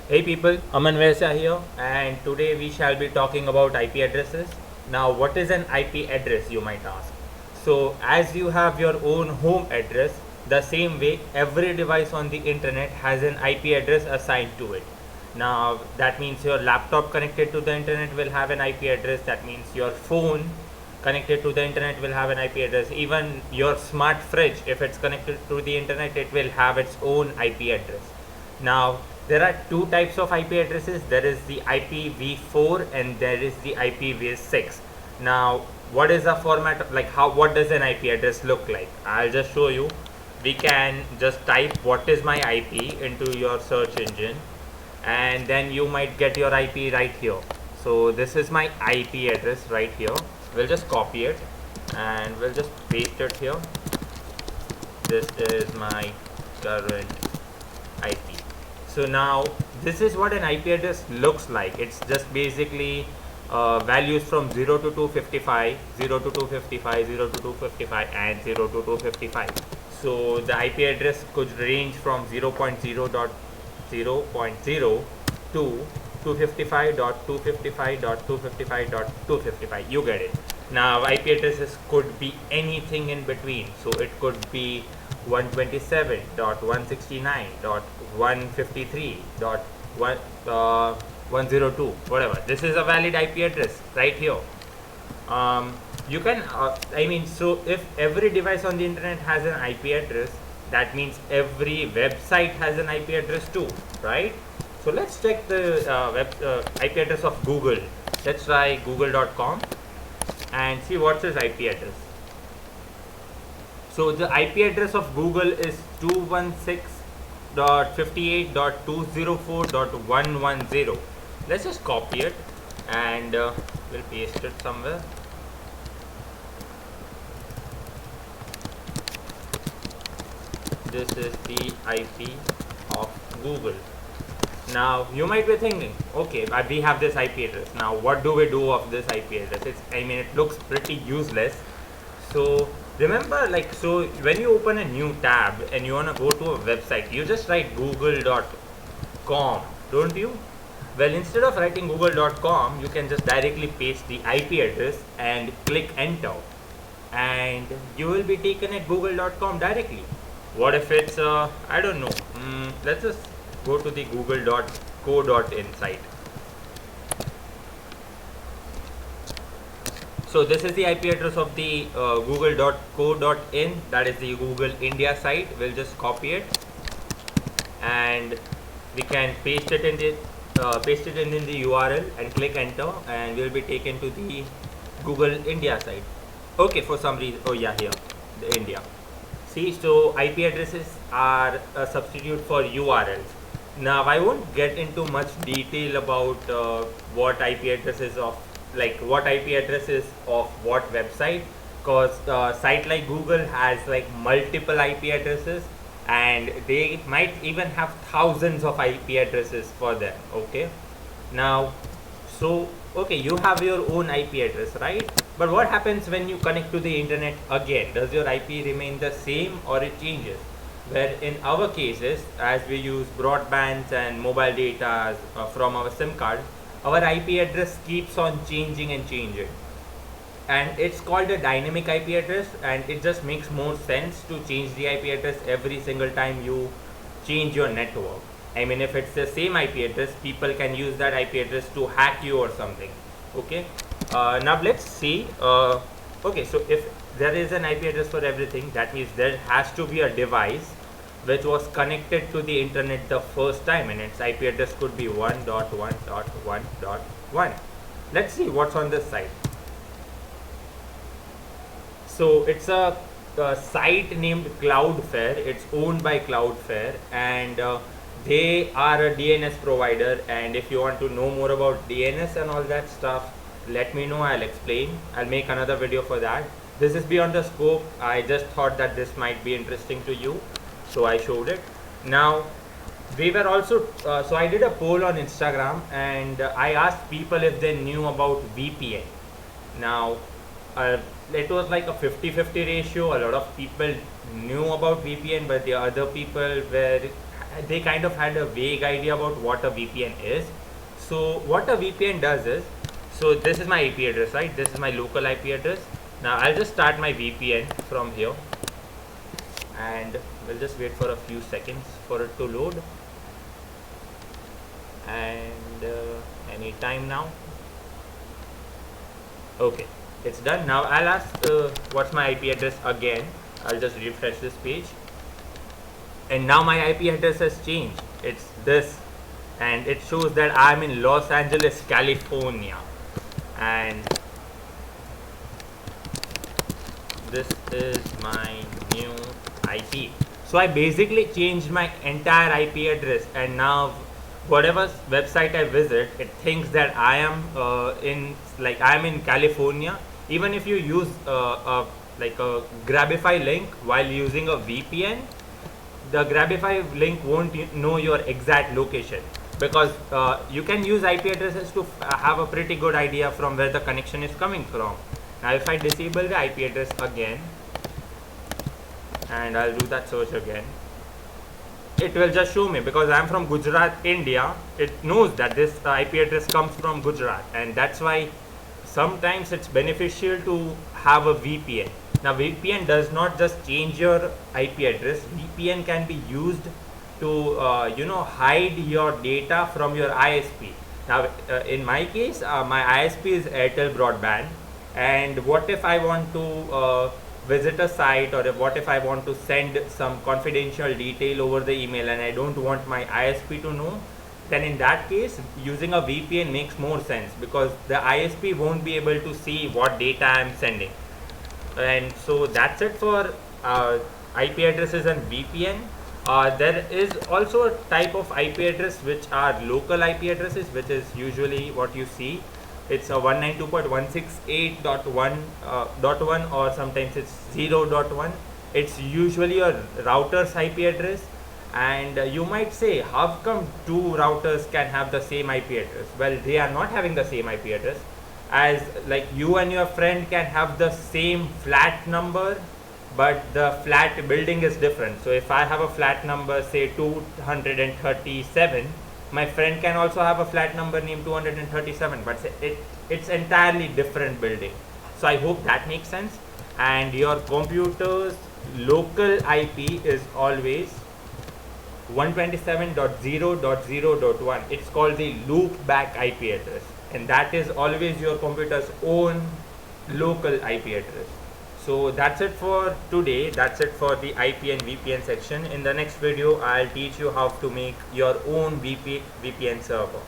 Hey people, Aman Versa here, and today we shall be talking about IP addresses. Now, what is an IP address, you might ask? So, as you have your own home address, the same way every device on the internet has an IP address assigned to it. Now, that means your laptop connected to the internet will have an IP address, that means your phone connected to the internet will have an IP address. Even your smart fridge, if it's connected to the internet, it will have its own IP address. Now, there are two types of IP addresses. There is the IPv4 and there is the IPv6. Now, what is the format, like how, what does an IP address look like? I'll just show you. We can just type what is my IP into your search engine, and then you might get your IP right here. So this is my IP address right here. We'll just copy it and we'll just paste it here. This is my current IP. So now this is what an IP address looks like. It's just basically values from 0 to 255, 0 to 255, 0 to 255 and 0 to 255. So the IP address could range from 0.0.0.0 to 255.255.255.255. You get it. Now IP addresses could be anything in between. So it could be 127.169.153.102, whatever. This is a valid IP address right here. You can so if every device on the internet has an IP address, that means every website has an IP address too, right? So let's check the IP address of Google. Let's try google.com and see what's its IP address. So the IP address of Google is 216.58.204.110. Let's just copy it and we'll paste it somewhere. This is the IP of Google. Now you might be thinking, okay, we have this IP address. Now what do we do of this IP address? It looks pretty useless. So remember, so when you open a new tab and you want to go to a website, you just write google.com, don't you? Well, instead of writing google.com, you can just directly paste the IP address and click enter, and you will be taken at google.com directly. What if it's I don't know, let's just go to the google.co.in site. So this is the IP address of the google.co.in, that is the Google India site. We'll just copy it and we can paste it in the URL and click enter, and we'll be taken to the Google India site. Okay, for some reason, oh yeah, here, the India. See, so IP addresses are a substitute for URLs. Now I won't get into much detail about what IP addresses of what IP address is of what website, because site like Google has like multiple IP addresses and they might even have thousands of IP addresses for them. Okay, now you have your own IP address, right? But what happens when you connect to the internet again? Does your IP remain the same or it changes? Where in our cases, as we use broadbands and mobile data from our SIM card, our IP address keeps on changing and changing, and it's called a dynamic IP address, and it just makes more sense to change the IP address every single time you change your network. If it's the same IP address, people can use that IP address to hack you or something. Okay, now let's see. Okay, so if there is an IP address for everything, that means there has to be a device which was connected to the internet the first time, and its IP address could be 1.1.1.1. Let's see what's on this site. So it's a site named Cloudflare. It's owned by Cloudflare, and they are a DNS provider. And if you want to know more about DNS and all that stuff, let me know, I'll explain. I'll make another video for that. This is beyond the scope. I just thought that this might be interesting to you, so I showed it. Now we were also so I did a poll on Instagram, and I asked people if they knew about VPN. Now it was like a 50-50 ratio. A lot of people knew about VPN, but the other people they kind of had a vague idea about what a VPN is. So what a VPN does is, so this is my IP address, right? This is my local IP address. Now I'll just start my VPN from here, and we'll just wait for a few seconds for it to load. And any time now. Okay, it's done. Now I'll ask what's my IP address again. I'll just refresh this page, and now my IP address has changed. It's this, and it shows that I'm in Los Angeles, California, and this is my new IP. So I basically changed my entire IP address, and now whatever website I visit, it thinks that I am I'm in California. Even if you use a Grabify link while using a VPN, the Grabify link won't know your exact location, because you can use IP addresses to have a pretty good idea from where the connection is coming from. Now if I disable the IP address again, and I'll do that search again, it will just show me, because I'm from Gujarat, India. It knows that this IP address comes from Gujarat, and that's why sometimes it's beneficial to have a VPN. Now VPN does not just change your IP address. VPN can be used to hide your data from your ISP. Now in my case, my ISP is Airtel Broadband, and what if I want to visit a site, or what if I want to send some confidential detail over the email and I don't want my ISP to know, then in that case using a VPN makes more sense, because the ISP won't be able to see what data I'm sending. And so that's it for IP addresses and VPN. There is also a type of IP address which are local IP addresses, which is usually what you see. It's a 192.168.1.1 or sometimes it's 0.1. It's usually a router's IP address, and you might say, how come two routers can have the same IP address? Well, they are not having the same IP address, as like you and your friend can have the same flat number, but the flat building is different. So if I have a flat number, say 237, my friend can also have a flat number named 237, but it's entirely different building. So I hope that makes sense. And your computer's local IP is always 127.0.0.1. It's called the loopback IP address, and that is always your computer's own local IP address. So that's it for today. That's it for the IP and VPN section. In the next video, I'll teach you how to make your own VPN server.